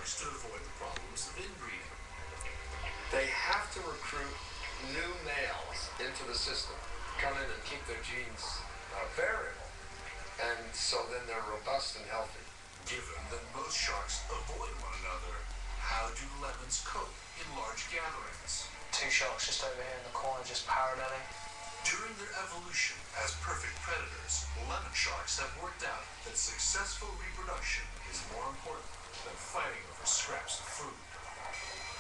sharks to avoid the problems of inbreeding. They have to recruit new males into the system, come in and keep their genes variable, and so then they're robust and healthy. Given that most sharks avoid one another, how do lemons cope in large gatherings? Two sharks just over here in the corner, just paralleling. During their evolution as perfect predators, lemon sharks have worked out that successful reproduction is more important than fighting over scraps of food.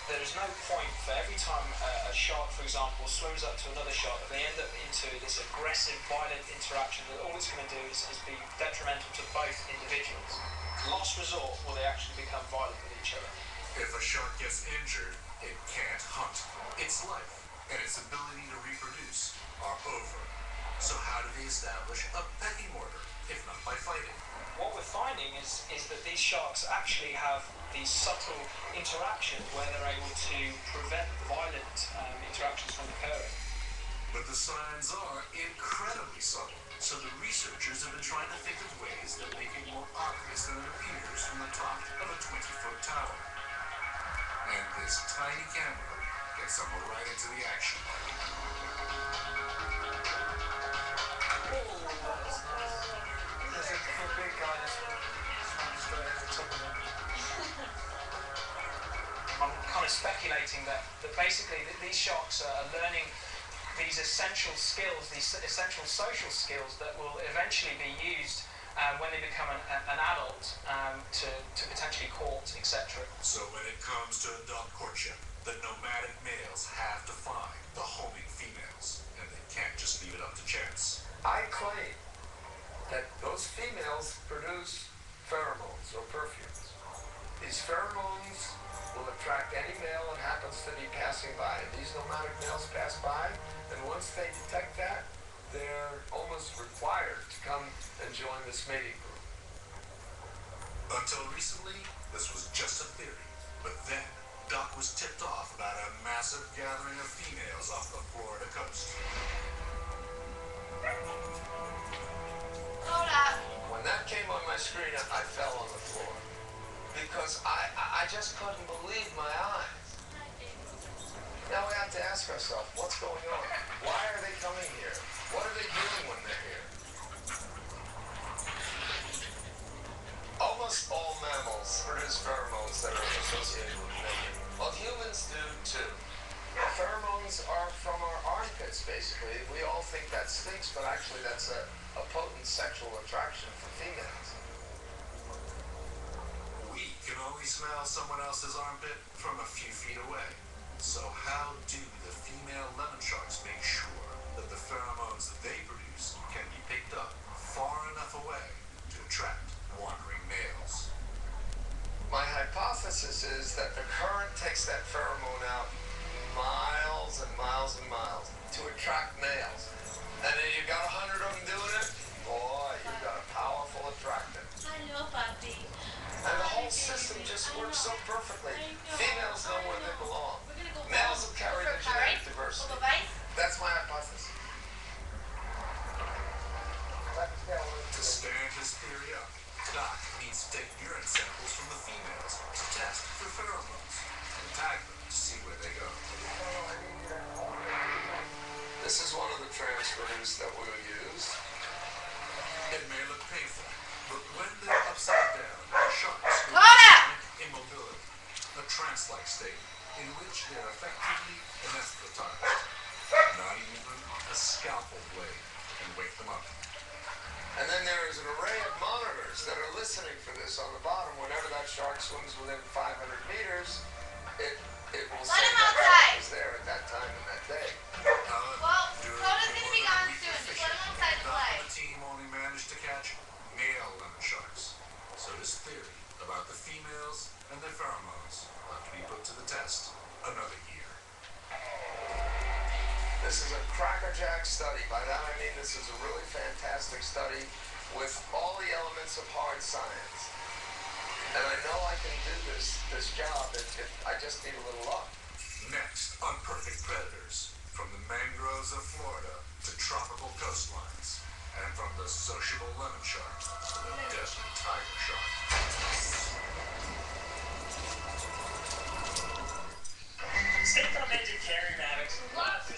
There is no point for every time a shark, for example, swims up to another shark, that they end up into this aggressive, violent interaction that all it's going to do is be detrimental to both individuals. Last resort, will they actually become violent with each other? If a shark gets injured, it can't hunt. Its life and its ability to reproduce are over. So how do they establish a pecking order, if not by fighting? What we're finding is that these sharks actually have these subtle interactions where they're able to prevent violent interactions from occurring. But the signs are incredibly subtle, so the researchers have been trying to think of ways that make it more obvious than it appears from the top of a 20-foot tower. And this tiny camera gets them right into the action. There's a big guy that's straight over the top of him. I'm kind of speculating that basically these sharks are learning these essential skills, these essential social skills that will eventually be used when they become an adult to potentially court, etc. So when it comes to adult courtship, the nomadic males have to find the homing females, and they can't just leave it up to chance. I claim that those females produce pheromones or perfumes. These pheromones will attract any male that happens to be passing by. These nomadic males pass by, and once they detect that, they're almost required to come and join this mating group. Until recently, this was just a theory. But then, Doc was tipped off about a massive gathering of females off the Florida coast. When that came on my screen, I fell on the floor. Because I just couldn't believe my eyes. Now we have to ask ourselves, what's going on? Why are they coming here? What are they doing when they're here? Almost all mammals produce pheromones that are associated with mating. Well, humans do too. Pheromones are from our armpits, basically. We all think that stinks, but actually that's a potent sexual attraction for females. We can only smell someone else's armpit from a few feet away. So how do the female lemon sharks make sure that the pheromones that they produce can be picked up far enough away to attract wandering males? My hypothesis is that the current takes that pheromone out miles and miles and miles to attract males. And then you got 100 of them doing it, boy, you got a powerful attractant. I know, Papi. And the whole system just works so perfectly. Females know where they belong. Males will carry the genetic diversity. That's my hypothesis. To stand his theory up, Doc needs to take urine samples from the females to test for pheromones and tag them to see where they go. This is one of the transmitters that we'll use. It may look painful, but when they're upside down, sharks will immobility, a trance-like state in which they're effectively anesthetized. Not even a scalpel blade can wake them up. And then there is an array of monitors that are listening for this on the bottom. Whenever that shark swims within 500 meters, it will say that shark was there at that time and that day. Well, Coda's gonna be gone soon. Just let him outside play. The team only managed to catch male lemon sharks. So this theory about the females and their pheromones will have to be put to the test another year. This is a crackerjack study. By that I mean this is a really fantastic study with all the elements of hard science. And I know I can do this job if I just need a little luck. Next on Perfect Predators, from the mangroves of Florida to tropical coastlines, and from the sociable lemon shark to the desert tiger shark. Stick on magic carry, Maddox.